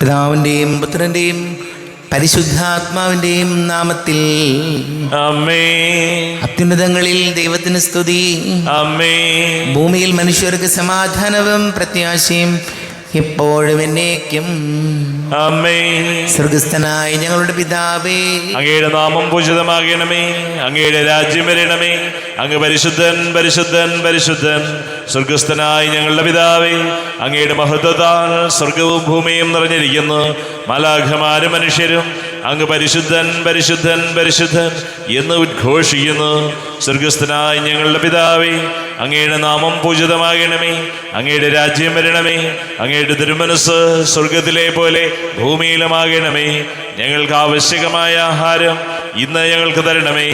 പിതാവിൻ്റെയും പുത്രൻ്റെയും പരിശുദ്ധാത്മാവിൻ്റെയും നാമത്തിൽ ആമേൻ. അത്യുന്നതങ്ങളിൽ ദൈവത്തിന് സ്തുതി. ആമേൻ. ഭൂമിയിൽ മനുഷ്യർക്ക് സമാധാനവും പ്രത്യാശയും എപ്പോഴും എന്നേക്കും. ആമേൻ. സ്വർഗസ്ഥനായ ഞങ്ങളുടെ പിതാവേ, അങ്ങയുടെ നാമം പൂജിതമാകണമേ. അങ്ങയുടെ രാജ്യം വരണമേ. അങ്ങ് പരിശുദ്ധൻ പരിശുദ്ധൻ പരിശുദ്ധൻ. സ്വർഗസ്ഥനായ ഞങ്ങളുടെ പിതാവേ, അങ്ങയുടെ മഹത്വത്താൽ സ്വർഗവും ഭൂമിയും നിറഞ്ഞിരിക്കുന്നു. മാലാഖമാരും മനുഷ്യരും അങ്ങ് പരിശുദ്ധൻ പരിശുദ്ധൻ പരിശുദ്ധൻ എന്ന് ഉദ്ഘോഷിക്കുന്നു. സ്വർഗസ്ഥനായ ഞങ്ങളുടെ പിതാവേ, അങ്ങയുടെ നാമം പൂജിതമാകണമേ. അങ്ങയുടെ രാജ്യം വരണമേ. അങ്ങയുടെ തിരുമനസ് സ്വർഗത്തിലെ പോലെ ഭൂമിയിലുമാകണമേ. ഞങ്ങൾക്ക് ആവശ്യകമായ ആഹാരം ഇന്ന് ഞങ്ങൾക്ക് തരണമേ.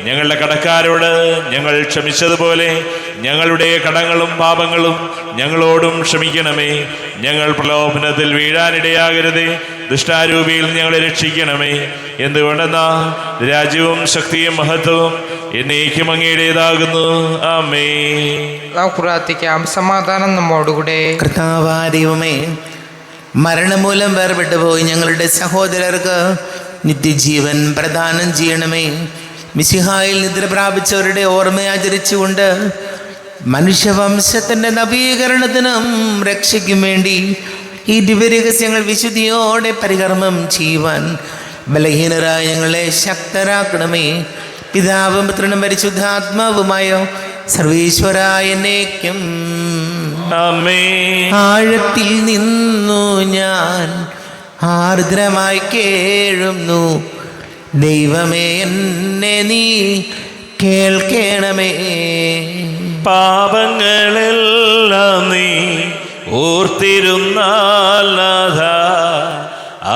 ഞങ്ങളുടെ കടക്കാരോട് ഞങ്ങൾ ക്ഷമിച്ചതുപോലെ ഞങ്ങളുടെ കടങ്ങളും പാപങ്ങളും ഞങ്ങളോടും ക്ഷമിക്കണമേ. ഞങ്ങൾ പ്രലോഭനത്തിൽ വീഴാനിടയാകരുതേ. ദുഷ്ടാരൂപിയിൽ ഞങ്ങളെ രക്ഷിക്കണമേ. എന്തുകൊണ്ടെന്നാ രാജ്യവും ശക്തിയും മഹത്വവും എന്നേക്കും അങ്ങയുടേതാകുന്നു. ആമേൻ. നമുക്ക് പ്രാർത്ഥിക്കാം. സമാധാനം നമ്മോടുകൂടെ. കർത്താവായ ദൈവമേ, മരണം മൂലം വേർപെട്ടു പോയി ഞങ്ങളുടെ സഹോദരർക്ക് നിത്യജീവൻ പ്രദാനം ചെയ്യണമേ. മിശിഹായിൽ നിദ്ര പ്രാപിച്ചവരുടെ ഓർമ്മയാചരിച്ചുകൊണ്ട് മനുഷ്യവംശത്തിൻ്റെ നവീകരണത്തിനും രക്ഷയ്ക്കും വേണ്ടി ഈ ദിവ്യരഹസ്യങ്ങൾ വിശുദ്ധിയോടെ പരികർമ്മം ചെയ്യുവാൻ ബലഹീനരായ ഞങ്ങളെ ശക്തരാക്കണമേ. പിതാവും പുത്രനും പരിശുദ്ധാത്മാവുമായ സർവീശ്വരായ എന്നേക്കും. ആമേൻ. ആഴത്തിൽ നിന്നു ഞാൻ ആർദ്രമായി കേഴുന്നു. ദൈവമേ, എന്നെ നീ കേൾക്കണമേ. പാപങ്ങളെല്ലാം നീ ഓർത്തിരുന്നാൽ നാഥ,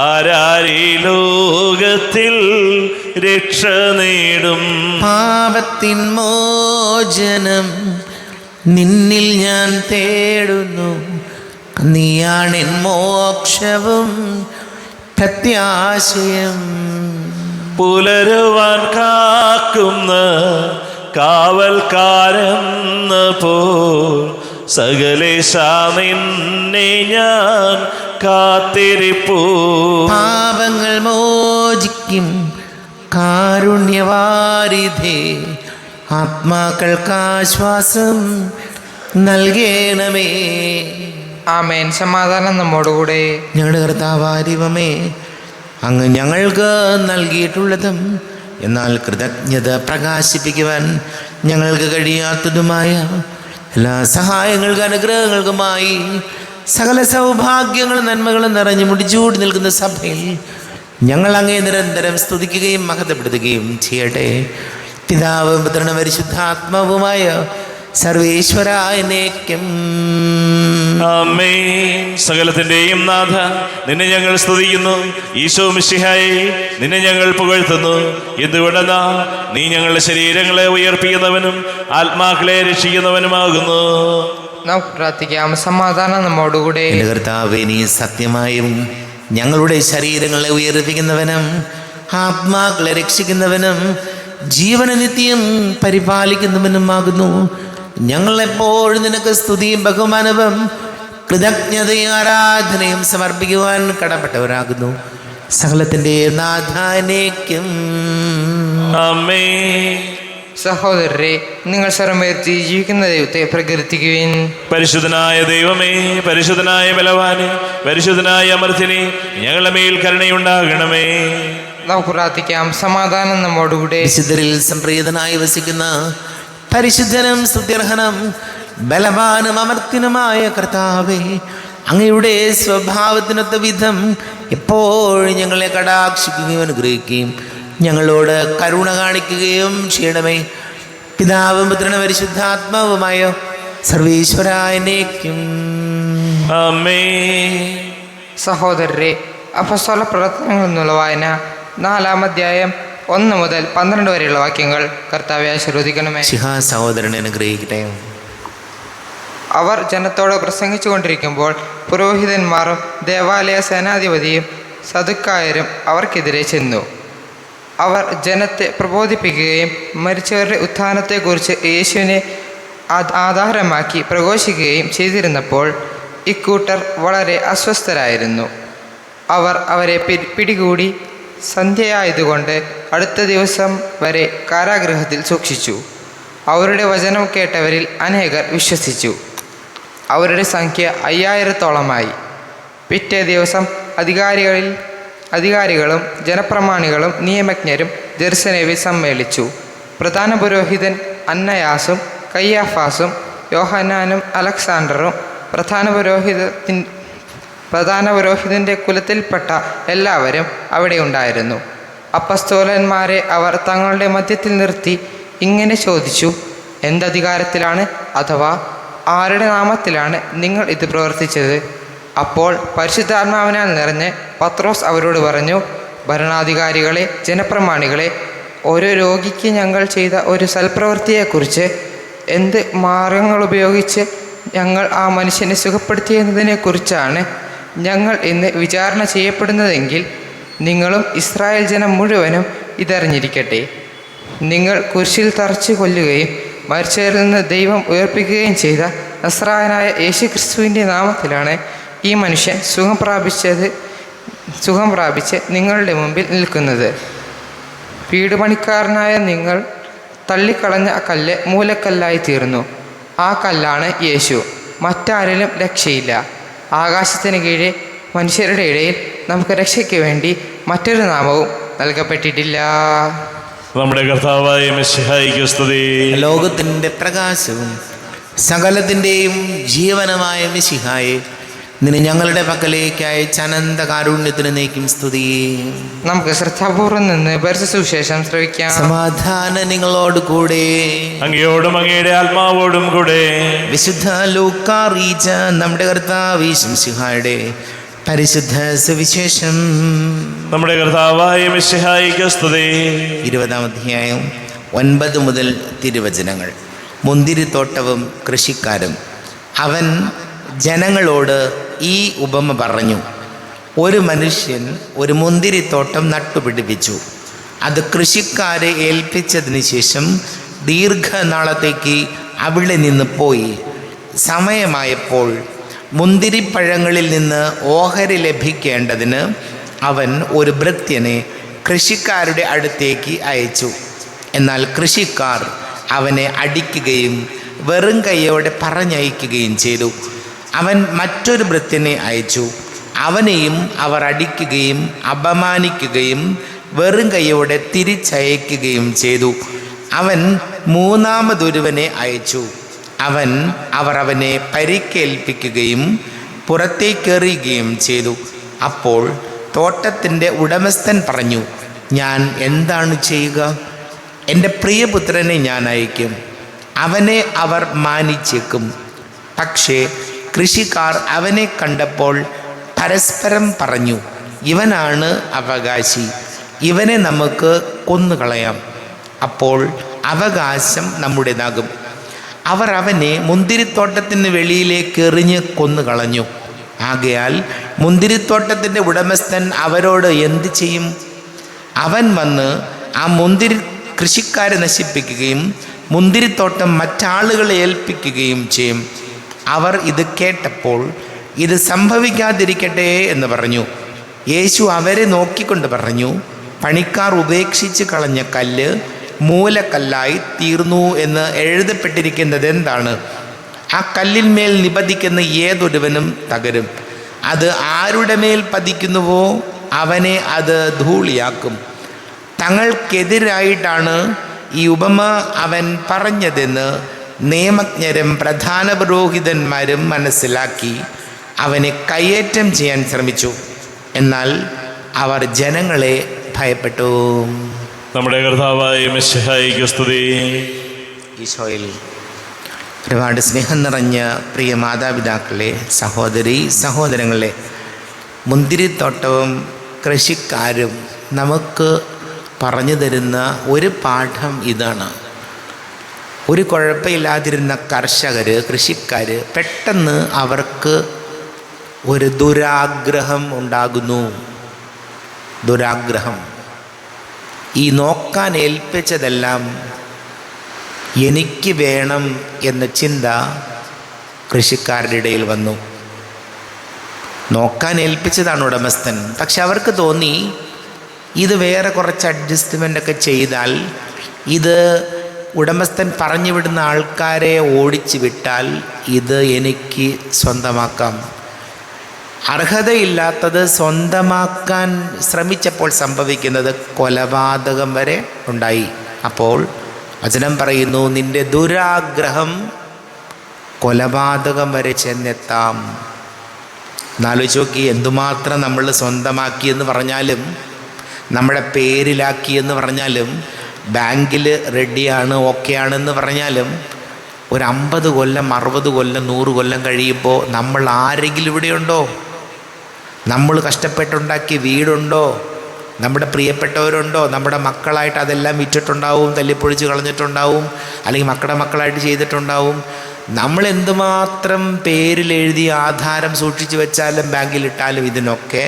ആരാരീ ലോകത്തിൽ രക്ഷ നേടും. പാപത്തിൻ മോചനം നിന്നിൽ ഞാൻ തേടുന്നു. നീയാണെൻ മോക്ഷവും പ്രത്യാശയും. പുലരുവാൻ കാക്കുന്ന കാവൽക്കാരെന്ന പോൽ സകലേശ നിന്നെ ഞാൻ കാത്തിരിപ്പൂ. പാപങ്ങൾ മോചിക്കും കാരുണ്യവാരിധേ, ആത്മാക്കൾക്കാശ്വാസം നൽകണമേ. ആമേൻ. സമാധാനം നമ്മോടുകൂടെ. ഞങ്ങളുടെ കർത്താവായ ദൈവമേ, അങ്ങ് ഞങ്ങൾക്ക് നൽകിയിട്ടുള്ളതും എന്നാൽ കൃതജ്ഞത പ്രകാശിപ്പിക്കുവാൻ ഞങ്ങൾക്ക് കഴിയാത്തതുമായ എല്ലാ സഹായങ്ങൾക്കും അനുഗ്രഹങ്ങൾക്കുമായി സകല സൗഭാഗ്യങ്ങളും നന്മകളും നിറഞ്ഞു മുടിച്ചൂടി നിൽക്കുന്ന സഭയിൽ ഞങ്ങൾ അങ്ങേ നിരന്തരം സ്തുതിക്കുകയും മഹത്വപ്പെടുത്തുകയും ചെയ്യട്ടെ. പിതാവും പുത്രനും പരിശുദ്ധാത്മാവുമായ സർവേശ്വരായ എന്നേക്കും. ആമേൻ. സകലത്തിന്റെയും നാഥ, നിന്നെ ഞങ്ങൾ സ്തുതിക്കുന്നു. ഈശോ മിശിഹായെ, നിന്നെ ഞങ്ങൾ പുകഴ്ത്തുന്നു. എന്തുകൊണ്ടെന്നാ നീ ഞങ്ങളുടെ ശരീരങ്ങളെ ഉയർപ്പിക്കുന്നവനും ആത്മാക്കളെ രക്ഷിക്കുന്നവനുമാകുന്നു. നമുക്ക് പ്രാർത്ഥിക്കാം. സമാധാനം നമ്മോടുകൂടെ. എൻ്റെ കർത്താവേ, നീ സത്യമായും ഞങ്ങളുടെ ശരീരങ്ങളെ ഉയർപ്പിക്കുന്നവനും ആത്മാക്കളെ രക്ഷിക്കുന്നവനും ജീവന നിത്യം പരിപാലിക്കുന്നവനുമാകുന്നു. ഞങ്ങളെപ്പോഴും നിനക്ക് സ്തുതിയും ബഹുമാനവും കൃതജ്ഞതയും ആരാധനയും സമർപ്പിക്കുവാൻ കടപ്പെട്ടവരാകുന്നു. സകലത്തിൻ്റെ നാഥാനേക്കും. ആമേൻ. സഹോദരരെ, നിങ്ങൾ സർവമേർത്തി ജീവിക്കുന്ന ദൈവത്തെ പ്രകീർത്തിക്കുവിൻ. പരിശുദ്ധനായ ദൈവമേ, പരിശുദ്ധനായ ബലവാനെ, പരിശുദ്ധനായ അമർത്തിനെ, ഞങ്ങളുടെ മേൽ കരുണയുണ്ടാകണമേ. നമുക്ക് പ്രാർത്ഥിക്കാം. സമാധാനം നമ്മോടുകൂടെ. വിശുദ്ധരിൽ സംപ്രീതനായി വസിക്കുന്ന പരിശുദ്ധനും സ്തുത്യർഹനും ബലവാനും അമർത്തിനുമായ കർത്താവേ, അങ്ങയുടെ സ്വഭാവത്തിനൊത്ത വിധം എപ്പോഴും ഞങ്ങളെ കടാക്ഷിക്കുകയും അനുഗ്രഹിക്കുകയും ഞങ്ങളോട് കരുണ കാണിക്കുകയും ചെയ്യണമേ. പിതാവും പുത്രനും പരിശുദ്ധാത്മാവുമായ സർവീശ്വരായ എന്നേക്കും. ആമേൻ. സഹോദരരെ, അപ്പസ്തോല പ്രവർത്തനങ്ങൾ എന്നുള്ള വായന 4-ാം അധ്യായം 1 മുതൽ 12 വരെയുള്ള വാക്യങ്ങൾ കർത്താവെ ആശീർവദിക്കണമേ. ശിഹാ സഹോദരനെ അനുഗ്രഹിക്കട്ടെ. അവർ ജനത്തോട് പ്രസംഗിച്ചു കൊണ്ടിരിക്കുമ്പോൾ പുരോഹിതന്മാരും ദേവാലയ സേനാധിപതിയും സദുക്കായരും അവർക്കെതിരെ ചെന്നു. അവർ ജനത്തെ പ്രബോധിപ്പിക്കുകയും മരിച്ചവരുടെ ഉത്ഥാനത്തെക്കുറിച്ച് യേശുവിനെ ആധാരമാക്കി പ്രഘോഷിക്കുകയും ചെയ്തിരുന്നപ്പോൾ ഇക്കൂട്ടർ വളരെ അസ്വസ്ഥരായിരുന്നു. അവർ അവരെ പിടികൂടി സന്ധ്യയായതുകൊണ്ട് അടുത്ത ദിവസം വരെ കാരാഗൃഹത്തിൽ സൂക്ഷിച്ചു. അവരുടെ വചനം കേട്ടവരിൽ അനേകർ വിശ്വസിച്ചു. അവരുടെ സംഖ്യ 5000-ഓളമായി. പിറ്റേ ദിവസം അധികാരികളും ജനപ്രമാണികളും നിയമജ്ഞരും ജെറുസലേമിൽ സമ്മേളിച്ചു. പ്രധാന പുരോഹിതൻ അന്നയാസും കയ്യാഫാസും യോഹന്നാനും അലക്സാണ്ടറും പ്രധാന പുരോഹിതൻ്റെ കുലത്തിൽപ്പെട്ട എല്ലാവരും അവിടെ ഉണ്ടായിരുന്നു. അപ്പസ്തോലന്മാരെ അവർ തങ്ങളുടെ മധ്യത്തിൽ നിർത്തി ഇങ്ങനെ ചോദിച്ചു: എന്തധികാരത്തിലാണ് അഥവാ ആരുടെ നാമത്തിലാണ് നിങ്ങൾ ഇത് പ്രവർത്തിച്ചത്? അപ്പോൾ പരിശുദ്ധാത്മാവിനാൽ നിറഞ്ഞ് പത്രോസ് അവരോട് പറഞ്ഞു: ഭരണാധികാരികളെ, ജനപ്രമാണികളെ, ഓരോ രോഗിക്ക് ഞങ്ങൾ ചെയ്ത ഒരു സൽപ്രവൃത്തിയെക്കുറിച്ച്, എന്ത് മാർഗങ്ങൾ ഉപയോഗിച്ച് ഞങ്ങൾ ആ മനുഷ്യനെ സുഖപ്പെടുത്തിയതിനെക്കുറിച്ചാണ് ഞങ്ങൾ ഇന്ന് വിചാരണ ചെയ്യപ്പെടുന്നതെങ്കിൽ നിങ്ങളും ഇസ്രായേൽ ജനം മുഴുവനും ഇതറിഞ്ഞിരിക്കട്ടെ. നിങ്ങൾ കുരിശിൽ തറച്ചു കൊല്ലുകയും മരിച്ചവരിൽ നിന്ന് ദൈവം ഉയർപ്പിക്കുകയും ചെയ്ത നസ്രായനായ യേശുക്രിസ്തുവിൻ്റെ നാമത്തിലാണ് ഈ മനുഷ്യൻ സുഖം പ്രാപിച്ച് നിങ്ങളുടെ മുമ്പിൽ നിൽക്കുന്നത്. വീടുപണിക്കാരനായ നിങ്ങൾ തള്ളിക്കളഞ്ഞ ആ കല്ല് മൂലക്കല്ലായി തീർന്നു. ആ കല്ലാണ് യേശു. മറ്റാരിലും രക്ഷയില്ല. ആകാശത്തിന് കീഴെ മനുഷ്യരുടെ ഇടയിൽ നമുക്ക് രക്ഷയ്ക്ക് വേണ്ടി മറ്റൊരു നാമവും നൽകപ്പെട്ടിട്ടില്ല. നമ്മുടെ കർത്താവായ മിശിഹായിക്ക് സ്തുതി. ലോകത്തിൻ്റെ പ്രകാശവും സകലത്തിൻ്റെയും ജീവനമായ മിശിഹായെ, നിന്നെ ഞങ്ങളുടെ പക്കലേക്ക് അയച്ച അനന്ത കാരുണ്യത്തിന് നീക്കും സ്തുതി. നമുക്ക് ശ്രദ്ധാപൂർവം നിന്ന് സുവിശേഷം ശ്രവിക്കാം. സമാധാനം നിങ്ങളോട് കൂടെ, അങ്ങയോടും അങ്ങയുടെ ആത്മാവോടും കൂടെ. വിശുദ്ധ ലൂക്കാ അറിയിച്ച നമ്മുടെ കർത്താവ് മിശിഹായുടെ പരിശുദ്ധ സുവിശേഷം. നമ്മുടെ കർത്താവായ മിശിഹായിക്ക് സ്തുതി. 20-ാം അധ്യായം 9 മുതൽ തിരുവചനങ്ങൾ. മുന്തിരിത്തോട്ടവും കൃഷിക്കാരും. അവൻ ജനങ്ങളോട് ഈ ഉപമ പറഞ്ഞു: ഒരു മനുഷ്യൻ ഒരു മുന്തിരിത്തോട്ടം നട്ടുപിടിപ്പിച്ചു. അത് കൃഷിക്കാരെ ഏൽപ്പിച്ചതിന് ശേഷം ദീർഘനാളത്തേക്ക് അവിടെ നിന്ന് പോയി. സമയമായപ്പോൾ മുന്തിരിപ്പഴങ്ങളിൽ നിന്ന് ഓഹരി ലഭിക്കേണ്ടതിന് അവൻ ഒരു ഭൃത്യനെ കൃഷിക്കാരുടെ അടുത്തേക്ക് അയച്ചു. എന്നാൽ കൃഷിക്കാർ അവനെ അടിക്കുകയും വെറും കൈയോടെ പറഞ്ഞയക്കുകയും ചെയ്തു. അവൻ മറ്റൊരു ഭൃത്യനെ അയച്ചു. അവനെയും അവർ അടിക്കുകയും അപമാനിക്കുകയും വെറും കൈയോടെ തിരിച്ചയക്കുകയും ചെയ്തു. അവൻ മൂന്നാമതൊരുവനെ അയച്ചു. അവർ അവനെ പരിക്കേൽപ്പിക്കുകയും പുറത്തേക്കെറിയുകയും ചെയ്തു. അപ്പോൾ തോട്ടത്തിൻ്റെ ഉടമസ്ഥൻ പറഞ്ഞു: ഞാൻ എന്താണ് ചെയ്യുക? എൻ്റെ പ്രിയപുത്രനെ ഞാൻ അയക്കും. അവനെ അവർ മാനിച്ചേക്കും. പക്ഷേ കൃഷിക്കാർ അവനെ കണ്ടപ്പോൾ പരസ്പരം പറഞ്ഞു: ഇവനാണ് അവകാശി, ഇവനെ നമുക്ക് കൊന്നുകളയാം. അപ്പോൾ അവകാശം നമ്മുടേതാകും. അവർ അവനെ മുന്തിരിത്തോട്ടത്തിന് വെളിയിലേക്ക് എറിഞ്ഞ് കൊന്നുകളഞ്ഞു. ആകയാൽ മുന്തിരിത്തോട്ടത്തിൻ്റെ ഉടമസ്ഥൻ അവരോട് എന്ത് ചെയ്യും? അവൻ വന്ന് ആ കൃഷിക്കാരെ നശിപ്പിക്കുകയും മുന്തിരിത്തോട്ടം മറ്റാളുകളെ ഏൽപ്പിക്കുകയും ചെയ്യും. അവർ ഇത് കേട്ടപ്പോൾ ഇത് സംഭവിക്കാതിരിക്കട്ടെ എന്ന് പറഞ്ഞു. യേശു അവരെ നോക്കിക്കൊണ്ട് പറഞ്ഞു: പണിക്കാർ ഉപേക്ഷിച്ച് കളഞ്ഞ കല്ല് മൂലക്കല്ലായി തീർന്നു എന്ന് എഴുതപ്പെട്ടിരിക്കുന്നത് എന്താണ്? ആ കല്ലിന്മേൽ നിപതിക്കുന്ന ഏതൊരുവനും തകരും. അത് ആരുടെ മേൽ പതിക്കുന്നുവോ അവനെ അത് ധൂളിയാക്കും. തങ്ങൾക്കെതിരായിട്ടാണ് ഈ ഉപമ അവൻ പറഞ്ഞതെന്ന് നിയമജ്ഞരും പ്രധാന പുരോഹിതന്മാരും മനസ്സിലാക്കി അവനെ കയ്യേറ്റം ചെയ്യാൻ ശ്രമിച്ചു. എന്നാൽ അവർ ജനങ്ങളെ ഭയപ്പെട്ടു. നമ്മുടെ കർത്താവായ മിശിഹായിക്ക് സ്തുതി. ഈശോയിൽ ഒരുപാട് സ്നേഹം നിറഞ്ഞ പ്രിയ മാതാപിതാക്കളെ, സഹോദരി സഹോദരങ്ങളെ, മുന്തിരിത്തോട്ടവും കൃഷിക്കാരും നമുക്ക് പറഞ്ഞു തരുന്ന ഒരു പാഠം ഇതാണ്. ഒരു കുഴപ്പമില്ലാതിരുന്ന കൃഷിക്കാർ പെട്ടെന്ന് അവർക്ക് ഒരു ദുരാഗ്രഹം ഉണ്ടാകുന്നു. ദുരാഗ്രഹം. ഈ നോക്കാൻ ഏൽപ്പിച്ചതെല്ലാം എനിക്ക് വേണം എന്ന ചിന്ത കൃഷിക്കാരുടെ ഇടയിൽ വന്നു. നോക്കാൻ ഏൽപ്പിച്ചതാണ് ഉടമസ്ഥൻ. പക്ഷെ അവർക്ക് തോന്നി ഇത് വേറെ കുറച്ച് അഡ്ജസ്റ്റ്മെൻ്റൊക്കെ ചെയ്താൽ, ഇത് ഉടമസ്ഥൻ പറഞ്ഞു വിടുന്ന ആൾക്കാരെ ഓടിച്ചു വിട്ടാൽ ഇത് എനിക്ക് സ്വന്തമാക്കാം. അർഹതയില്ലാത്തത് സ്വന്തമാക്കാൻ ശ്രമിച്ചപ്പോൾ സംഭവിക്കുന്നത് കൊലപാതകം വരെ ഉണ്ടായി. അപ്പോൾ വചനം പറയുന്നു, നിന്റെ ദുരാഗ്രഹം കൊലപാതകം വരെ ചെന്നെത്താം. എന്നാലോചിച്ച് നോക്കി, എന്തുമാത്രം നമ്മൾ സ്വന്തമാക്കിയെന്ന് പറഞ്ഞാലും, നമ്മുടെ പേരിലാക്കിയെന്ന് പറഞ്ഞാലും, ബാങ്കിൽ റെഡിയാണ്, ഓക്കെ ആണെന്ന് പറഞ്ഞാലും, ഒരു 50 കൊല്ലം 60 കൊല്ലം 100 കൊല്ലം കഴിയുമ്പോൾ നമ്മൾ ആരെങ്കിലും ഇവിടെയുണ്ടോ? നമ്മൾ കഷ്ടപ്പെട്ടുണ്ടാക്കിയ വീടുണ്ടോ? നമ്മുടെ പ്രിയപ്പെട്ടവരുണ്ടോ? നമ്മുടെ മക്കളായിട്ട് അതെല്ലാം വിറ്റിട്ടുണ്ടാവും, തല്ലിപ്പൊളിച്ച് കളഞ്ഞിട്ടുണ്ടാവും, അല്ലെങ്കിൽ മക്കളുടെ മക്കളായിട്ട് ചെയ്തിട്ടുണ്ടാവും. നമ്മൾ എന്തുമാത്രം പേരിലെഴുതി ആധാരം സൂക്ഷിച്ചു വെച്ചാലും ബാങ്കിലിട്ടാലും ഇതിനൊക്കെ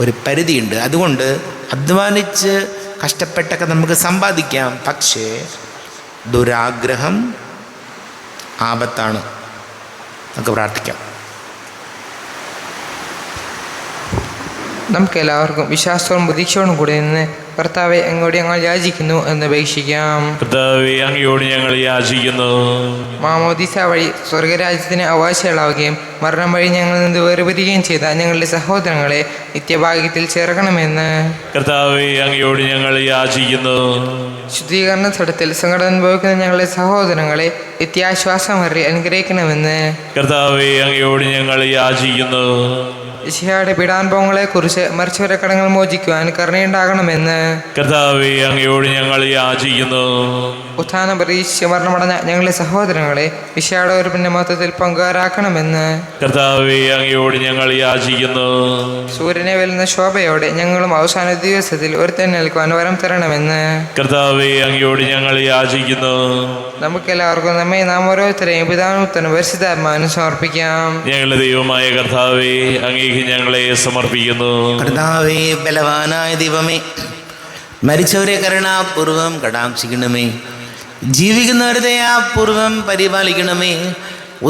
ഒരു പരിധിയുണ്ട്. അതുകൊണ്ട് അധ്വാനിച്ച് കഷ്ടപ്പെട്ടൊക്കെ നമുക്ക് സമ്പാദിക്കാം. പക്ഷേ ദുരാഗ്രഹം ആപത്താണ്. നമുക്ക് പ്രാർത്ഥിക്കാം. നമുക്കെല്ലാവർക്കും വിശ്വാസത്തോടും പ്രതീക്ഷയോടും കൂടി നിന്ന് കർത്താവെ, അങ്ങോട്ട് ഞങ്ങൾ യാചിക്കുന്നു എന്ന് അപേക്ഷിക്കാം. കർത്താവേ, അങ്ങയോട് ഞങ്ങൾ യാചിക്കുന്നു. മാമോദീസ വഴി സ്വർഗരാജ്യത്തിന് അവകാശികളാവുകയും മരണം വഴി ഞങ്ങളിൽ നിന്ന് വേർപിരിയുകയും ചെയ്ത ഞങ്ങളുടെ സഹോദരങ്ങളെ നിത്യഭാഗ്യത്തിൽ ചേർക്കണമെന്ന്. കർത്താവേ, അങ്ങയോട് ഞങ്ങൾ യാചിക്കുന്നു. ശുദ്ധീകരണ സ്ഥലത്തിൽ സങ്കടം അനുഭവിക്കുന്ന ഞങ്ങളുടെ സഹോദരങ്ങളെ നിത്യാശ്വാസം വഴി അനുഗ്രഹിക്കണമെന്ന്. കർത്താവേ, അങ്ങയോട് ഞങ്ങൾ യാചിക്കുന്നു. യശയ്യായുടെ പീഡാനുഭവങ്ങളെക്കുറിച്ച് മരിച്ചവരെ കടങ്ങൾ മോചിക്കുവാൻ കരുണയുണ്ടാകണമെന്ന്. കർത്താവേ, അങ്ങയോട് ഞങ്ങൾ യാചിക്കുന്നു. ഉത്ഥാനം പ്രതീക്ഷിച്ച് മരണമടഞ്ഞ ഞങ്ങളുടെ സഹോദരങ്ങളെ യശയ്യായുടെ ഒരു പിന്നെ മൊത്തത്തിൽ പങ്കുകാരാക്കണമെന്ന്. കർത്താവേ, അങ്ങയോട് ഞങ്ങൾ യാചിക്കുന്നു. സൂര്യനെ വെല്ലുന്ന ശോഭയോടെ ഞങ്ങളും അവസാന ദിവസത്തിൽ ഒരുത്തൻ നിൽക്കുവാൻ വരം തരണമെന്ന്. കർത്താവേ, അങ്ങയോട് ഞങ്ങൾ യാചിക്കുന്നു. നമുക്കെല്ലാവർക്കും നമ്മെ നാം ഓരോരുത്തരെയും പിതാവിനും പരിശുദ്ധാത്മാവിനും സമർപ്പിക്കാം. ഞങ്ങളുടെ ദൈവമായ കർത്താവേ, അങ്ങേക്ക് ഞങ്ങളെ സമർപ്പിക്കുന്നു. കർത്താവേ, ബലവാനായ ദൈവമേ, മരിച്ചവരെ കരുണാപൂർവം കടാക്ഷിക്കണമേ. ജീവിക്കുന്നവരെ ദയാപൂർവം പരിപാലിക്കണമേ.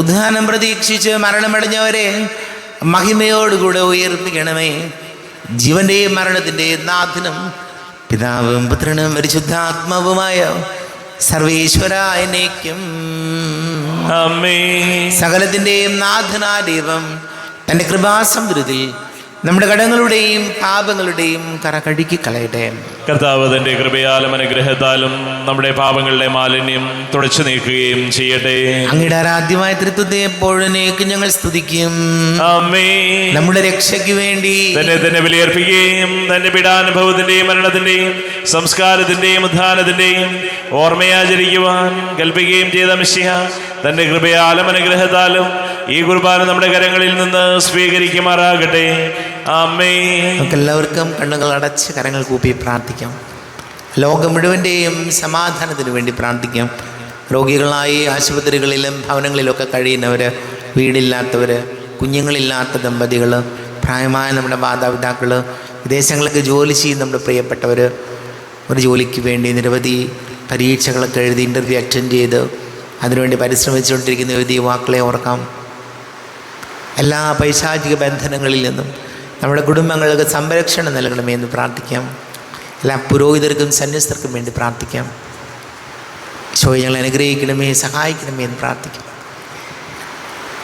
ഉദ്ധാനം പ്രതീക്ഷിച്ച് മരണമടഞ്ഞവരെ മഹിമയോടുകൂടെ ഉയർപ്പിക്കണമേ. ജീവന്റെയും മരണത്തിൻ്റെയും നാഥനും പിതാവും പുത്രനും പരിശുദ്ധാത്മാവുമായ സർവേശ്വരായ എന്നേക്കും ആമേൻ. സകലത്തിൻ്റെയും നാഥനായ ദൈവം തൻ്റെ കൃപാസമൃദ്ധി നമ്മുടെ കടങ്ങളുടെയും പാപങ്ങളുടെയും കറ കഴുകി കളയട്ടെ. കർത്താവ് തന്റെ കൃപയാലും അനുഗ്രഹത്താലും നമ്മുടെ പാപങ്ങളുടെ മാലിന്യം തുടച്ചു നീക്കുകയും ചെയ്യട്ടെ. അങ്ങയുടെ ആരാധ്യമായ തൃത്വത്തെ എപ്പോഴേക്കും ഞങ്ങൾ സ്തുതിക്കും. ആമേൻ. നമ്മുടെ രക്ഷയ്ക്ക് വേണ്ടി തന്നെ ബലിയർപ്പിക്കുകയും തന്റെ പീഡാനുഭവത്തിന്റെയും മരണത്തിന്റെയും സംസ്കാരത്തിന്റെയും ഉദ്ധാനത്തിന്റെയും ഓർമ്മയാചരിക്കുവാൻ കൽപ്പിക്കുകയും ചെയ്ത മിശിഹ തന്റെ കൃപയാലും അനുഗ്രഹത്താലും ഈ കുർബാന നമ്മുടെ കരങ്ങളിൽ നിന്ന് സ്വീകരിക്കുമാറാകട്ടെ. ആമേൻ. നമുക്കെല്ലാവർക്കും കണ്ണുകൾ അടച്ച് കരങ്ങൾ കൂപ്പി പ്രാർത്ഥിക്കാം. ലോകം മുഴുവൻ്റെയും സമാധാനത്തിന് വേണ്ടി പ്രാർത്ഥിക്കാം. രോഗികളായി ആശുപത്രികളിലും ഭവനങ്ങളിലൊക്കെ കഴിയുന്നവർ, വീടില്ലാത്തവർ, കുഞ്ഞുങ്ങളില്ലാത്ത ദമ്പതികൾ, പ്രായമായ നമ്മുടെ മാതാപിതാക്കൾ, വിദേശങ്ങളിലൊക്കെ ജോലി ചെയ്യുന്ന നമ്മുടെ പ്രിയപ്പെട്ടവർ, ഒരു ജോലിക്ക് വേണ്ടി നിരവധി പരീക്ഷകളൊക്കെ എഴുതി ഇൻ്റർവ്യൂ അറ്റൻഡ് ചെയ്ത് അതിനുവേണ്ടി പരിശ്രമിച്ചുകൊണ്ടിരിക്കുന്ന യുവതി യുവാക്കളെ ഓർക്കാം. എല്ലാ പൈശാചിക ബന്ധനങ്ങളിൽ നിന്നും നമ്മുടെ കുടുംബങ്ങൾക്ക് സംരക്ഷണം നൽകണമേ എന്ന് പ്രാർത്ഥിക്കാം. എല്ലാ പുരോഹിതർക്കും സന്യസ്തർക്കും വേണ്ടി പ്രാർത്ഥിക്കാം. ഈശോയെ ഞങ്ങളെ അനുഗ്രഹിക്കണമേ, സഹായിക്കണമേ എന്ന് പ്രാർത്ഥിക്കാം.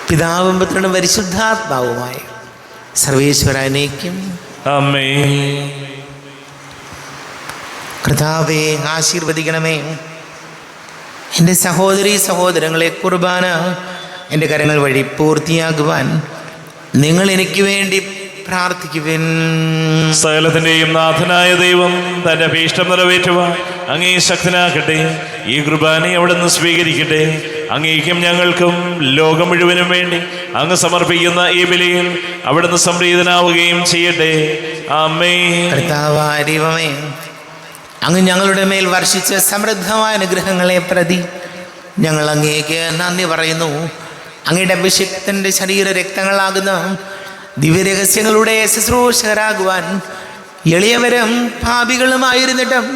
പിതാവും പുത്രനും പരിശുദ്ധാത്മാവുമായ സർവേശ്വരനേക്കും ആമേൻ. കർത്താവേ, ആശീർവദിക്കണമേ. എൻ്റെ സഹോദരീ സഹോദരങ്ങളെ കുർബാന എൻ്റെ കരങ്ങൾ വഴി പൂർത്തിയാകുവാൻ നിങ്ങൾ എനിക്ക് വേണ്ടി പ്രാർത്ഥിക്കുവിൻ. സകലത്തിന്റെയും നാഥനായ ദൈവം തന്റെ അഭീഷ്ടം നിറവേറ്റുവാൻ അങ്ങേ ശക്തനാക്കട്ടെ. ഈ കുർബാനയെ അവിടുന്ന് സ്വീകരിക്കട്ടെ. അങ്ങേക്കും ഞങ്ങൾക്കും ലോകം മുഴുവനും വേണ്ടി അങ്ങ് സമർപ്പിക്കുന്ന ഈ ബലിയിൽ അവിടുന്ന് സംപ്രീതനാവുകയും ചെയ്യട്ടെ. ആമേൻ. കർത്താവായ ദൈവമേ, അങ്ങ് ഞങ്ങളുടെ മേൽ വർഷിച്ച സമൃദ്ധമായ അനുഗ്രഹങ്ങളെ പ്രതി ഞങ്ങൾ അങ്ങേക്ക് നന്ദി പറയുന്നു. അങ്ങയുടെ അഭിഷിക്തൻ്റെ ശരീര രക്തങ്ങളാകുന്ന ദിവ്യരഹസ്യങ്ങളുടെ ശുശ്രൂഷകരാകുവാൻ എളിയവരും പാപികളുമായിരുന്നിട്ടും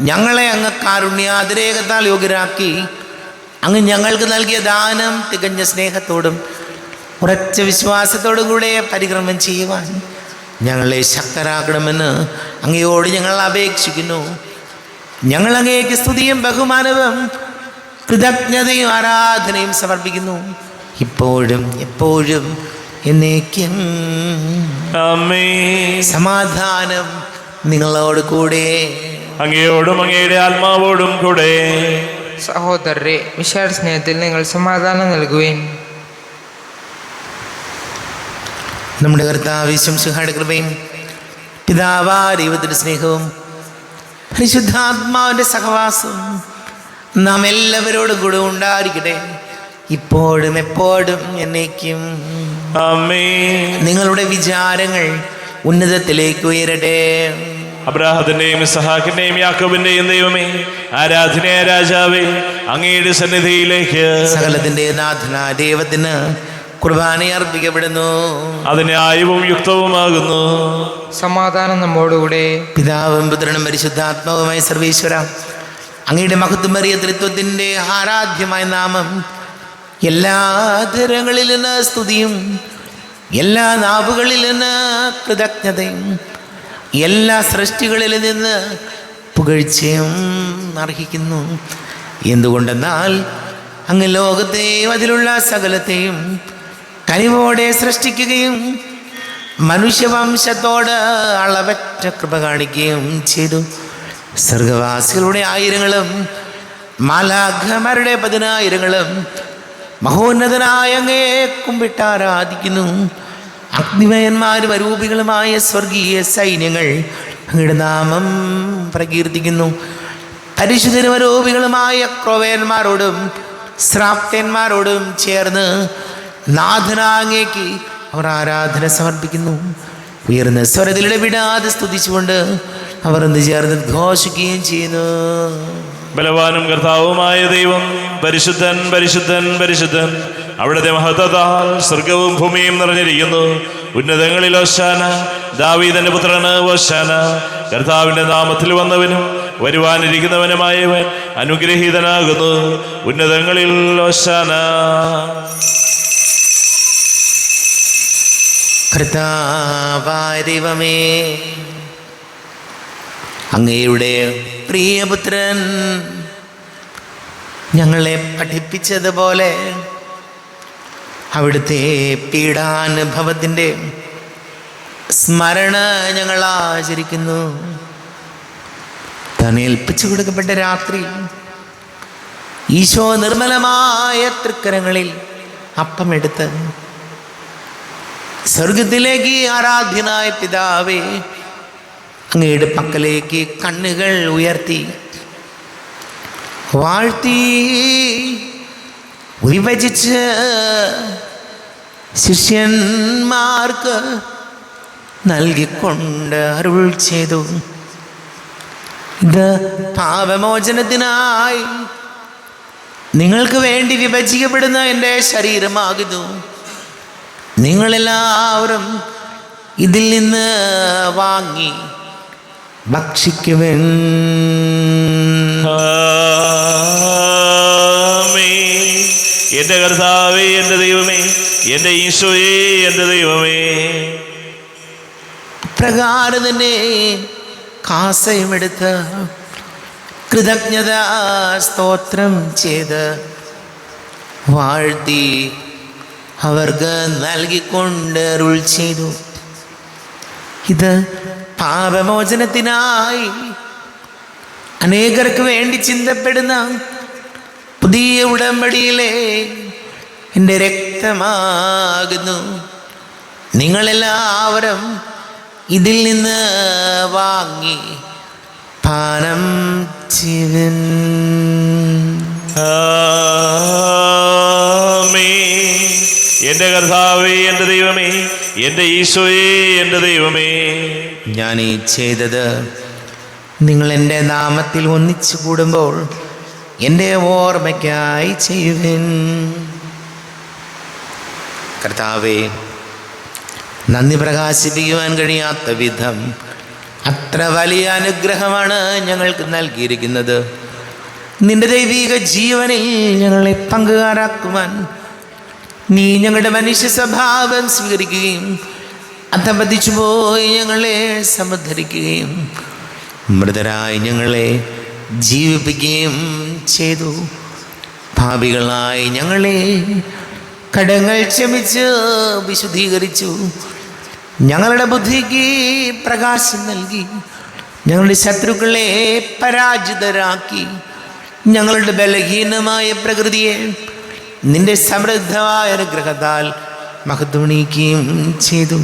ഞങ്ങളെ അങ്ങ് കാരുണ്യാതിരേകത്താൽ യോഗ്യരാക്കി. അങ്ങ് ഞങ്ങൾക്ക് നൽകിയ ദാനം തികഞ്ഞ സ്നേഹത്തോടും ഉറച്ച വിശ്വാസത്തോടു കൂടെ പരിക്രമം ചെയ്യുവാൻ ഞങ്ങളെ ശക്തരാക്കണമെന്ന് അങ്ങയോട് ഞങ്ങൾ അപേക്ഷിക്കുന്നു. ഞങ്ങൾ അങ്ങേക്ക് സ്തുതിയും ബഹുമാനവും കൃതജ്ഞതയും ആരാധനയും സമർപ്പിക്കുന്നു, ഇപ്പോഴും എപ്പോഴും എന്നേക്കും. ആമേൻ. സമാധാനം നിങ്ങളോട് കൂടെ. അങ്ങയോടും അങ്ങയുടെ ആത്മാവോടും കൂടെ. സഹോദരരെ, വിശാല സ്നേഹത്തിൽ നിങ്ങൾ സമാധാനം നൽകുവേൻ. നമ്മുടെ കർത്താവ് ശംസിഹായുടെ കൃപയും പിതാവായ ദൈവത്തിൻ്റെ സ്നേഹവും പരിശുദ്ധാത്മാവിൻ്റെ സഹവാസവും നാം എല്ലാവരോടും കൂടെ ഉണ്ടായിരിക്കട്ടെ, ഇപ്പോഴും എപ്പോഴും എന്നേക്കും. ആമേൻ. നിങ്ങളുടെ വിചാരങ്ങൾ ഉന്നതത്തിലേക്ക് ഉയരട്ടെ. അബ്രാഹത്തിന്റെയും ഇസ്ഹാക്കിന്റെയും യാക്കോബിന്റെയും ദൈവമേ, ആരാധനയായ രാജാവേ, അങ്ങയുടെ സന്നിധിയിലേക്ക് സകലത്തിന്റെ നാഥനായ ദൈവത്തിന് കുർബാന അർപ്പിക്കപ്പെടുന്നു. അത് ന്യായവും യുക്തവുമാകുന്നു. സമാധാനം നമ്മോടുകൂടെ. പിതാവും പുത്രനും പരിശുദ്ധാത്മാവുമായ സർവേശ്വര, അങ്ങയുടെ മഹത്വമേറിയ ത്രിത്വത്തിൻ്റെ ആരാധ്യമായ നാമം എല്ലാ തരങ്ങളിൽ നിന്ന് സ്തുതിയും എല്ലാ നാവുകളിൽ നിന്ന് കൃതജ്ഞതയും എല്ലാ സൃഷ്ടികളിൽ നിന്ന് പുകഴ്ചയും അർഹിക്കുന്നു. എന്തുകൊണ്ടെന്നാൽ അങ്ങ് ലോകത്തെയും അതിലുള്ള സകലത്തെയും കനിവോടെ സൃഷ്ടിക്കുകയും മനുഷ്യവംശത്തോട് അളവറ്റ കൃപ കാണിക്കുകയും ചെയ്തു. സ്വർഗവാസികളുടെ ആയിരങ്ങളും മാലാഖമാരുടെ 10,000ങ്ങളും മഹോന്നതനായ അങ്ങയെ കുമ്പിട്ടാരാധിക്കുന്നു. അഗ്നിമയന്മാരും അരൂപികളുമായ സ്വർഗീയ സൈന്യങ്ങൾ അങ്ങയുടെ നാമം പ്രകീർത്തിക്കുന്നു. പരിശുദ്ധരും അരൂപികളുമായ ക്രോവേന്മാരോടും ശ്രാപ്തന്മാരോടും ചേർന്ന് നാഥനാങ്ങേക്ക് അവർ ആരാധന സമർപ്പിക്കുന്നു. ഉയർന്ന സ്വരത്തിലൂടെ വിടാതെ സ്തുതിച്ചുകൊണ്ട് അവർ ഒന്ന് ചേർന്ന് ഘോഷിക്കുകയും ചെയ്യുന്നു. ബലവാനും കർത്താവുമായ ദൈവം പരിശുദ്ധൻ പരിശുദ്ധൻ പരിശുദ്ധൻ. അവിടുത്തെ മഹത്വത്താൽ സ്വർഗവും ഭൂമിയും നിറഞ്ഞിരിക്കുന്നു. ഉന്നതങ്ങളിൽ ഓശാന, ദാവീദിന്റെ പുത്രന് ഓശാന. കർത്താവിന്റെ നാമത്തിൽ വന്നവനും വരുവാനിരിക്കുന്നവനുമായവൻ അനുഗ്രഹീതനാകുന്നു. ഉന്നതങ്ങളിൽ ഓശാന. കർത്താവായ ദൈവമേ, അങ്ങയുടെ പ്രിയപുത്രൻ ഞങ്ങളെ പഠിപ്പിച്ചതുപോലെ അവിടുത്തെ പീഡാനുഭവത്തിൻ്റെ സ്മരണ ഞങ്ങൾ ആചരിക്കുന്നു. താൻ ഏൽപ്പിച്ചു കൊടുക്കപ്പെട്ട രാത്രി ഈശോ നിർമ്മലമായ തൃക്കരങ്ങളിൽ അപ്പമെടുത്ത് സ്വർഗത്തിലേക്ക് ആരാധ്യനായ പിതാവേ, അങ്ങയുടെ പക്കലേക്ക് കണ്ണുകൾ ഉയർത്തി വാഴ്ത്തി വിഭജിച്ച് ശിഷ്യന്മാർക്ക് നൽകിക്കൊണ്ട് അരുൾ ചെയ്തു, ഇത് പാപമോചനത്തിനായി നിങ്ങൾക്ക് വേണ്ടി വിഭജിക്കപ്പെടുന്ന എൻ്റെ ശരീരമാകുന്നു. നിങ്ങളെല്ലാവരും ഇതിൽ നിന്ന് വാങ്ങി ഭക്ഷിക്കുവൻ. എന്റെ കർത്താവേ, എന്റെ ദൈവമേ, എന്റെ ഈശോയേ, എന്റെ ദൈവമേ. പ്രകാരം തന്നെ കാസയുമെടുത്ത് കൃതജ്ഞത സ്തോത്രം ചെയ്ത് വാഴ്ത്തി അവർക്ക് നൽകിക്കൊണ്ട് അരുൾ ചെയ്തു, ഇത് പാപമോചനത്തിനായി അനേകർക്ക് വേണ്ടി ചിന്തപ്പെടുന്ന പുതിയ ഉടമ്പടിയിലെ എൻ്റെ രക്തമാകുന്നു. നിങ്ങളെല്ലാവരും ഇതിൽ നിന്ന് വാങ്ങി പാനം ചെയ്യുവിൻ. എന്റെ കർത്താവേ, എന്റെ ദൈവമേ, എന്റെ ഈശോയേ, എന്റെ ദൈവമേ. ഞാൻ ഈ ചെയ്തത് നിങ്ങൾ എൻ്റെ നാമത്തിൽ ഒന്നിച്ചു കൂടുമ്പോൾ എൻ്റെ ഓർമ്മയ്ക്കായി ചെയ്യുവിൻ. കർത്താവേ, നന്ദി പ്രകാശിപ്പിക്കുവാൻ കഴിയാത്ത വിധം അത്ര വലിയ അനുഗ്രഹമാണ് ഞങ്ങൾക്ക് നൽകിയിരിക്കുന്നത്. നിന്റെ ദൈവിക ജീവനിൽ ഞങ്ങളെ പങ്കുകാരാക്കുവാൻ നീ ഞങ്ങളുടെ മനുഷ്യ സ്വഭാവം സ്വീകരിക്കുകയും അധപതിച്ചു പോയി ഞങ്ങളെ സമുദ്ധരിക്കുകയും മൃതരായി ഞങ്ങളെ ജീവിപ്പിക്കുകയും ചെയ്തു. പാപികളായി ഞങ്ങളെ കടങ്ങൾ ക്ഷമിച്ച് വിശുദ്ധീകരിച്ചു. ഞങ്ങളുടെ ബുദ്ധിക്ക് പ്രകാശം നൽകി. ഞങ്ങളുടെ ശത്രുക്കളെ പരാജിതരാക്കി. ഞങ്ങളുടെ ബലഹീനമായ പ്രകൃതിയെ നിന്റെ സമൃദ്ധമായ അനുഗ്രഹത്താൽ മഹത്വണീക്കുകയും ചെയ്തു.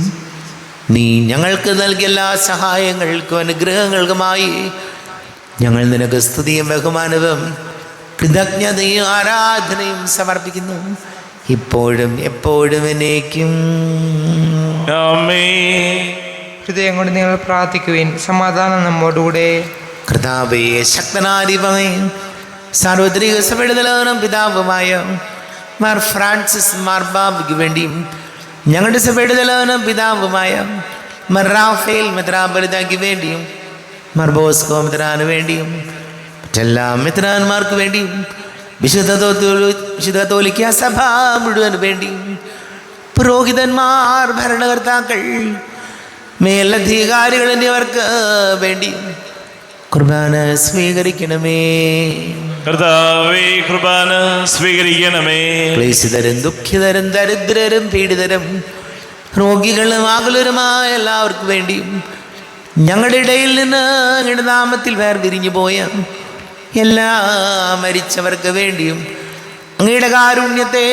നീ ഞങ്ങൾക്ക് നൽകിയ എല്ലാ സഹായങ്ങൾക്കും അനുഗ്രഹങ്ങൾക്കുമായി ഞങ്ങൾ നിനക്ക് സ്തുതിയും ബഹുമാനവും കൃതജ്ഞതയും ആരാധനയും സമർപ്പിക്കുന്നു, ഇപ്പോഴും എപ്പോഴും എന്നേക്കും. ഹൃദയം കൊണ്ട് നിങ്ങൾ പ്രാർത്ഥിക്കുവിൻ. സമാധാനം നമ്മോടുകൂടെ. കർത്താവേ, ശക്തനാധിപമേ, സാർവത്രിക സഭയുടെ തലവനും പിതാവുമായ മാർ ഫ്രാൻസിസ് മാർബാബയ്ക്ക് വേണ്ടിയും ഞങ്ങളുടെ സഭയുടെ തലവനും പിതാവുമായ മാർ റാഫേൽ മെത്രാപ്പൊലീത്തായ്ക്ക് വേണ്ടിയും മാർ ബോസ്കോ മെത്രാന് വേണ്ടിയും മറ്റെല്ലാ മെത്രാന്മാർക്ക് വേണ്ടിയും വിശുദ്ധ കത്തോലിക്ക സഭ മുഴുവൻ വേണ്ടിയും പുരോഹിതന്മാർ, ഭരണകർത്താക്കൾ, മേലധികാരികൾ എന്നിവർക്ക് വേണ്ടിയും കുർബാന സ്വീകരിക്കണമേ. കർത്താവേ, കുർബാന സ്വീകരിക്കണമേ. ക്ലേശിതരും ദുഃഖിതരും ദരിദ്രരും പീഡിതരും രോഗികളും ആകുലരുമായ എല്ലാവർക്കും വേണ്ടിയും ഞങ്ങളുടെ ഇടയിൽ നിന്ന് അങ്ങയുടെ നാമത്തിൽ വേർപിരിഞ്ഞു പോയ എല്ലാ മരിച്ചവർക്ക് വേണ്ടിയും അങ്ങയുടെ കാരുണ്യത്തെ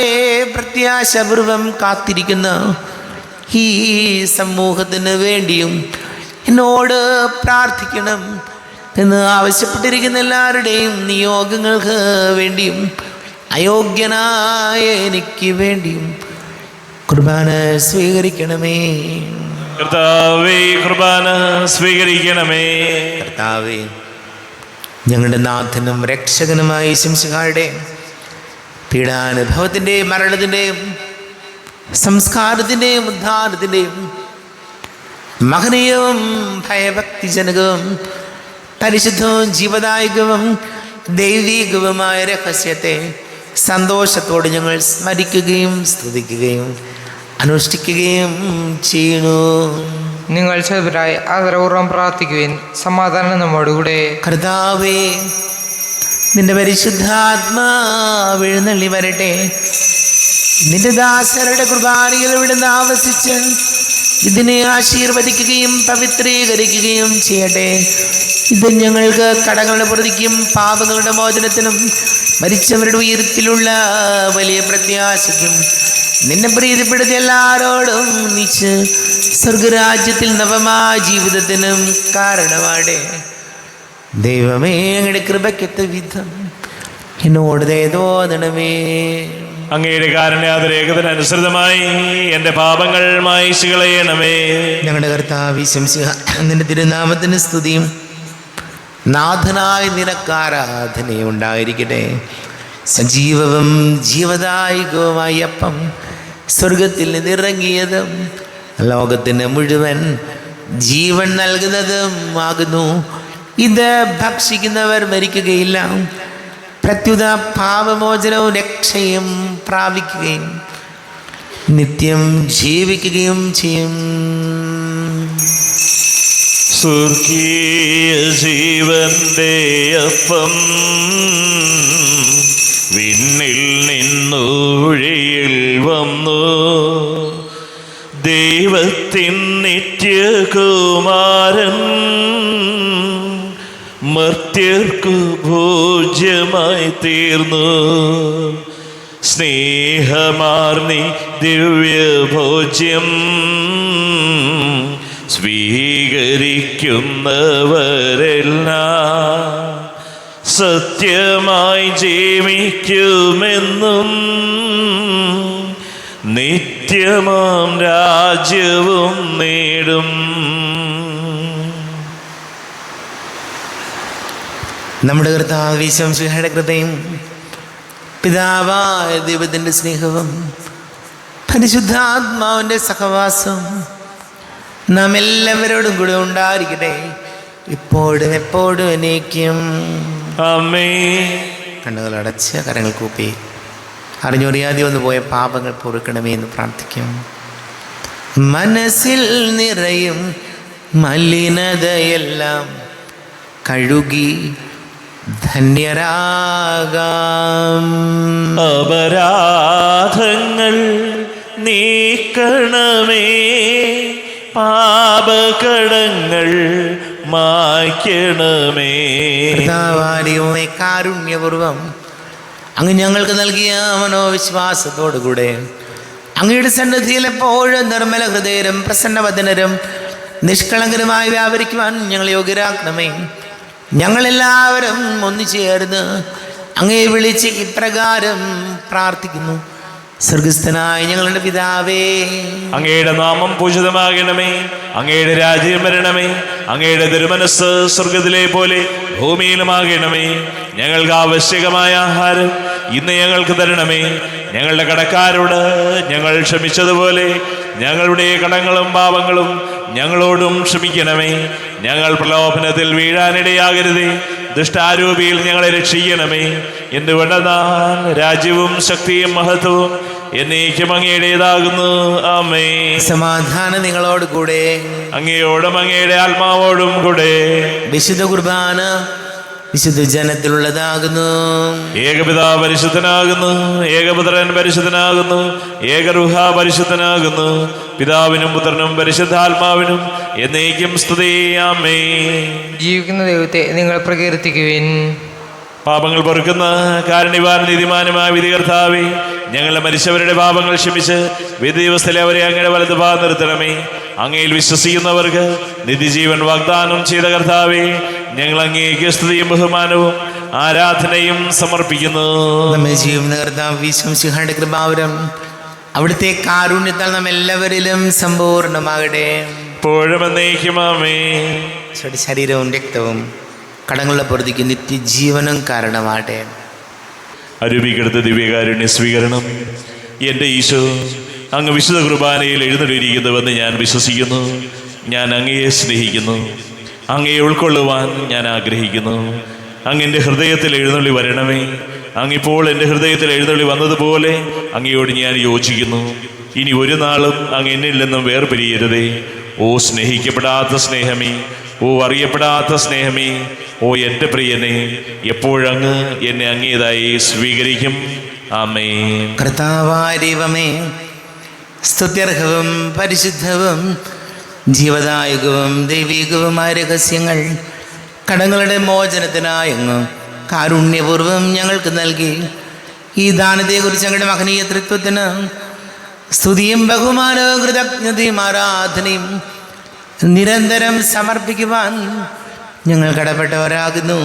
പ്രത്യാശപൂർവം കാത്തിരിക്കുന്ന ഈ സമൂഹത്തിന് വേണ്ടിയും എന്നോട് പ്രാർത്ഥിക്കണം എന്ന് ആവശ്യപ്പെട്ടിരിക്കുന്ന എല്ലാവരുടെയും നിയോഗങ്ങൾക്ക് വേണ്ടിയും അയോഗ്യനായ എനിക്ക് വേണ്ടിയും കുർബാന സ്വീകരിക്കണമേ. കർത്താവേ, കുർബാന സ്വീകരിക്കണമേ. കർത്താവേ, ഞങ്ങളുടെ നാഥനും രക്ഷകനുമായ ശംശിഹായുടെ പീഡാനുഭവത്തിൻ്റെയും മരണത്തിൻ്റെയും സംസ്കാരത്തിൻ്റെയും ഉദ്ധാരത്തിൻ്റെയും മഹനീയവും ഭയഭക്തിജനകവും പരിശുദ്ധവും ജീവദായകവും ദൈവീകവുമായ രഹസ്യത്തെ സന്തോഷത്തോടെ ഞങ്ങൾ സ്മരിക്കുകയും സ്തുതിക്കുകയും അനുഷ്ഠിക്കുകയും ചെയ്യുന്നു. നിങ്ങൾ ചെറുതായി ആദരപൂർവ്വം പ്രാർത്ഥിക്കുവിൻ. സമാധാനം നമ്മോടുകൂടെ. കർത്താവേ, നിന്റെ പരിശുദ്ധാത്മാവ് എഴുന്നള്ളി വരട്ടെ. നിന്റെ ദാസരുടെ കുർബാനയിൽ ഇവിടുന്ന് ആവസിച്ച് ഇതിനെ ആശീർവദിക്കുകയും പവിത്രീകരിക്കുകയും ചെയ്യട്ടെ. ഇത് ഞങ്ങൾക്ക് കടങ്ങളുടെ പ്രതിക്കും പാപങ്ങളുടെ മോചനത്തിനും മരിച്ചവരുടെ ഉയരത്തിലുള്ള വലിയ പ്രത്യാശയ്ക്കും നിന്നെ പ്രീതിപ്പെടുത്തിയ എല്ലാവരോടും നീച്ച് സ്വർഗരാജ്യത്തിൽ നവമായ ജീവിതത്തിനും കാരണമാടെ. ദൈവമേ, അങ്ങയുടെ കൃപയ്ക്കൊത്ത വിധം എന്നോട് തോന്നണമേ. അങ്ങയുടെ കാരുണ്യാതിരേകത്തിനനുസൃതമായി എൻ്റെ പാപങ്ങൾ മായിച്ചു കളയണമേ. ഞങ്ങളുടെ കർത്താവേ, നിന്റെ തിരുനാമത്തിന് സ്തുതിയും നാഥനായ നിനക്കാരാധനയും ഉണ്ടായിരിക്കട്ടെ. സജീവവും ജീവദായകവുമായ അപ്പം സ്വർഗത്തിൽ നിന്നിറങ്ങിയതും ലോകത്തിന് മുഴുവൻ ജീവൻ നൽകുന്നതും ആകുന്നു. ഇത് ഭക്ഷിക്കുന്നവർ മരിക്കുകയില്ല, പ്രത്യുത പാപമോചനവും രക്ഷയും പ്രാപിക്കുകയും നിത്യം ജീവിക്കുകയും ചെയ്യും. സ്വർഗീയ ജീവന്റെ അപ്പം വിണ്ണിൽ നിന്നൊഴിയിൽ വന്നു. ദൈവത്തിൻ നിത്യകുമാരൻ മർത്യർക്കു ഭോജ്യമായി തീർന്നു. സ്നേഹമാർന്നി ദിവ്യഭോജ്യം സ്വീകരിക്കുന്നവരെല്ലാം സത്യമായി ജീവിക്കുമെന്നും നിത്യമാം രാജ്യവും നേടും. നമ്മുടെ കർത്താവ് ഈശോയുടെ കൃപയും പിതാവായ ദൈവത്തിൻ്റെ സ്നേഹവും പരിശുദ്ധാത്മാവിൻ്റെ സഹവാസവും നാം എല്ലാവരോടും കൂടെ ഉണ്ടായിരിക്കട്ടെ, ഇപ്പോഴും എപ്പോഴും എന്നേക്കും. ആമേൻ. കണ്ണുകൾ അടച്ച് കരങ്ങൾ കൂപ്പി അറിഞ്ഞറിയാതെ വന്നു പോയ പാപങ്ങൾ പൊറുക്കണമേ എന്ന് പ്രാർത്ഥിക്കും. മനസ്സിൽ നിറയും മലിനതയെല്ലാം കഴുകി ധന്യരാകാം. അപരാധങ്ങൾ നീക്കണമേ, പാപകടങ്ങൾ മായ്ക്കണമേ. കർത്താവായ കാരുണ്യപൂർവം അങ്ങ് ഞങ്ങൾക്ക് നൽകിയ മനോവിശ്വാസത്തോടുകൂടെ അങ്ങയുടെ സന്നിധിയിൽ എപ്പോഴും നിർമ്മല ഹൃദയരും പ്രസന്നവദനരും നിഷ്കളങ്കരുമായി വ്യാപരിക്കുവാൻ ഞങ്ങൾ യോഗ്യരാക്കണമേ. ഞങ്ങളെല്ലാവരും ഒന്നുചേർന്ന് അങ്ങയെ വിളിച്ച് ഇപ്രകാരം പ്രാർത്ഥിക്കുന്നു. സ്വർഗസ്ഥനായ ഞങ്ങളുടെ പിതാവേ, അങ്ങയുടെ നാമം പൂജിതമാകണമേ, അങ്ങയുടെ രാജ്യം വരണമേ, അങ്ങയുടെ തിരുമനസ് സ്വർഗത്തിലെ പോലെ ഭൂമിയിലുമാകണമേ. ഞങ്ങൾക്ക് ആവശ്യകമായ ആഹാരം ഇന്ന് ഞങ്ങൾക്ക് തരണമേ. ഞങ്ങളുടെ കടക്കാരോട് ഞങ്ങൾ ക്ഷമിച്ചതുപോലെ ഞങ്ങളുടെ കടങ്ങളും പാപങ്ങളും ഞങ്ങളോടും ക്ഷമിക്കണമേ. ഞങ്ങൾ പ്രലോഭനത്തിൽ വീഴാനിടയാകരുതേ, ദുഷ്ടാരൂപിയിൽ ഞങ്ങളെ രക്ഷിക്കണമേ. എന്തുകൊണ്ടെന്നാൽ രാജ്യവും ശക്തിയും മഹത്വവും എന്നേക്കും അങ്ങയുടേതാകുന്നു. ആമേൻ. സമാധാനം നിങ്ങളോട് കൂടെ, അങ്ങയോടും അങ്ങയുടെ ആത്മാവോടും കൂടെ. വിശുദ്ധ കുർബാന വിശുദ്ധ ജനത്തിലുള്ളതാകുന്നു. ഏകപിതാവ് പരിശുദ്ധനാകുന്നു, ഏകപുത്രൻ പരിശുദ്ധനാകുന്നു, ഏകരൂഹ പരിശുദ്ധനാകുന്നു. പിതാവിനും പുത്രനും പരിശുദ്ധാത്മാവിനും എന്നേക്കും സ്തുതി. ആമേൻ. ജീവിക്കുന്ന ദൈവത്തെ നിങ്ങൾ പ്രകീർത്തിക്കുവിൻ. പാപങ്ങൾ പൊറുക്കുന്ന കാരുണ്യവാൻ നീതിമാനുമായ വിധികർത്താവേ, ഞങ്ങളുടെ മരിച്ചവരുടെ പാപങ്ങൾ ക്ഷമിച്ച് വിധി ദിവസത്തിലെ അവരെ അങ്ങയുടെ വലതുഭാഗം നിർത്തണമേ. അങ്ങയിൽ വിശ്വസിക്കുന്നവർക്ക് നിത്യജീവൻ വാഗ്ദാനം ചെയ്ത കർത്താവേ, ഞങ്ങൾ അങ്ങേക്ക് സ്തുതിയും ബഹുമാനവും ആരാധനയും സമർപ്പിക്കുന്നു. നമ്മെ ജീവന കർത്താവ് വിശ്വസിഹാന്റെ കൃപാവരം അവിടുത്തെ കാരുണ്യത്താൽ നാം എല്ലാവരിലും സമ്പൂർണ്ണമാകട്ടെ. ഇപ്പോഴും എന്നേക്കും ആമേൻ. ശരീരവും രക്തവും കടങ്ങളുടെ പൊറുതിക്ക് നിത്യജീവനും കാരണമാകട്ടെ. അരൂപിക്കെടുത്ത ദിവ്യകാരുണ്യ സ്വീകരണം. എൻ്റെ ഈശോ, അങ്ങ് വിശുദ്ധ കുർബാനയിൽ എഴുന്നള്ളിയിരിക്കുന്നുവെന്ന് ഞാൻ വിശ്വസിക്കുന്നു. ഞാൻ അങ്ങയെ സ്നേഹിക്കുന്നു. അങ്ങയെ ഉൾക്കൊള്ളുവാൻ ഞാൻ ആഗ്രഹിക്കുന്നു. അങ്ങ് എൻ്റെ ഹൃദയത്തിൽ എഴുന്നള്ളി വരണമേ. അങ്ങിപ്പോൾ എൻ്റെ ഹൃദയത്തിൽ എഴുന്നള്ളി വന്നതുപോലെ അങ്ങയോട് ഞാൻ യോജിക്കുന്നു. ഇനി ഒരു നാളും അങ്ങ് എന്നിൽ നിന്നും വേർപിരിയരുതേ. ഓ സ്നേഹിക്കപ്പെടാത്ത സ്നേഹമേ, ഓ അറിയപ്പെടാത്ത സ്നേഹമേ, ഓ എൻ്റെ പ്രിയനെ, എപ്പോഴങ്ങ് എന്നെ അങ്ങേതായി സ്വീകരിക്കും. ആമേൻ. കർത്താവായ ദൈവമേ, സ്തുത്യർഹവും പരിശുദ്ധവും ജീവദായകവും ദൈവികവുമായ രഹസ്യങ്ങൾ കടങ്ങളുടെ മോചനത്തിനായി അങ്ങ് കാരുണ്യപൂർവ്വം ഞങ്ങൾക്ക് നൽകി. ഈ ദാനത്തെക്കുറിച്ച് ഞങ്ങളുടെ മഹനീയ തൃത്വത്തിന് സ്തുതിയും ബഹുമാനവും കൃതജ്ഞതയും ആരാധനയും നിരന്തരം സമർപ്പിക്കുവാൻ ഞങ്ങൾ കടപ്പെട്ടവരാകുന്നു.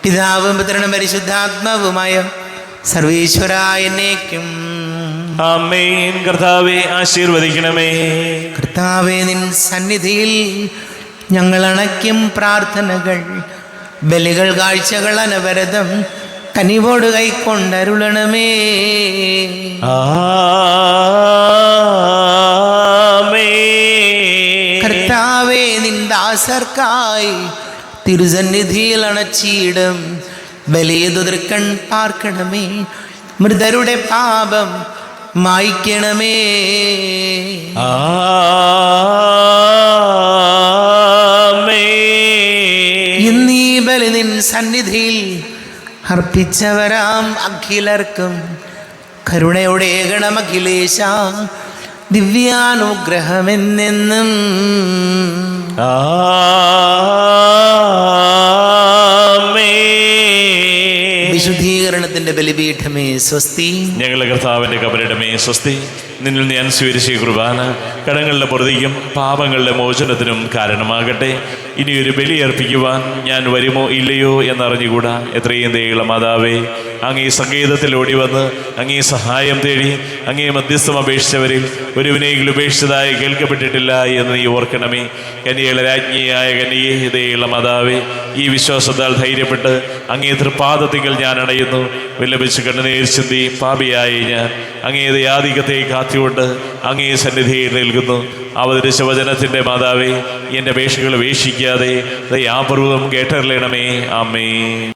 പിതാവും പുത്രനും പരിശുദ്ധാത്മാവുമായ സർവീശ്വരായ എന്നേക്കും ആമേൻ. കർത്താവേ, ആശീർവദിക്കണമേ. കർത്താവേ, നിൻ സന്നിധിയിൽ ഞങ്ങൾ അണയ്ക്കും പ്രാർത്ഥനകൾ, ബലികൾ, കാഴ്ചകൾ അനവരതം കനിവോട് കൈക്കൊണ്ടരുളണമേ. ആമേൻ. കർത്താവേ, നിൻ ദാസർക്കായി തിരുസന്നിധിയിൽ അണച്ചിടും ബലിയതുതൃക്കൺ പാർക്കണമേ. മൃതരുടെ പാപം മായ്ക്കണമേ. ഇന്നീ ബലി നിൻ സന്നിധിയിൽ അർപ്പിച്ചവരാം അഖിലർക്കും കരുണയുടെ ഗണമഖിലേശ ദിവ്യാനുഗ്രഹമെന്നെന്നും. വിശുദ്ധീകരണത്തിന്റെ ബലിപീഠമേ സ്വസ്തി. ഞങ്ങളുടെ കർത്താവിന്റെ കബറിടമേ സ്വസ്തി. നിന്നിൽ ഞാൻ സ്വീകരിച്ച കുർബാന കടങ്ങളുടെ പൊറുതിക്കും പാപങ്ങളുടെ മോചനത്തിനും കാരണമാകട്ടെ. ഇനിയൊരു ബലി അർപ്പിക്കുവാൻ ഞാൻ വരുമോ ഇല്ലയോ എന്നറിഞ്ഞുകൂടാ. എത്രയും ദയുള്ള മാതാവേ, അങ്ങേ സങ്കേതത്തിൽ ഓടി വന്ന് അങ്ങേ സഹായം തേടി അങ്ങേ മധ്യസ്ഥം അപേക്ഷിച്ചവരിൽ ഒരുവിനെങ്കിലും ഉപേക്ഷിച്ചതായി കേൾക്കപ്പെട്ടിട്ടില്ല എന്ന് നീ ഓർക്കണമേ. കന്യകളുടെ രാജ്ഞിയായ കന്യകേ, ദയുള്ള മാതാവേ, ഈ വിശ്വാസത്താൽ ധൈര്യപ്പെട്ട് അങ്ങേ തൃപ്പാദത്തിങ്കൽ ഞാൻ അണയുന്നു. വിലപിച്ച് കണ്ണുനീർ ചിന്തി പാപിയായി ഞാൻ അങ്ങേ ദയാധികത്തെ കാത്തുകൊണ്ട് അങ്ങേ സന്നിധിയിൽ നിൽക്കുന്നു. അവതരിച്ച വചനത്തിൻ്റെ മാതാവേ, എൻ്റെ അപേക്ഷകൾ ഉപേക്ഷിക്കാതെ ദയാപൂർവം കേട്ടറിയണമേ. ആമേൻ.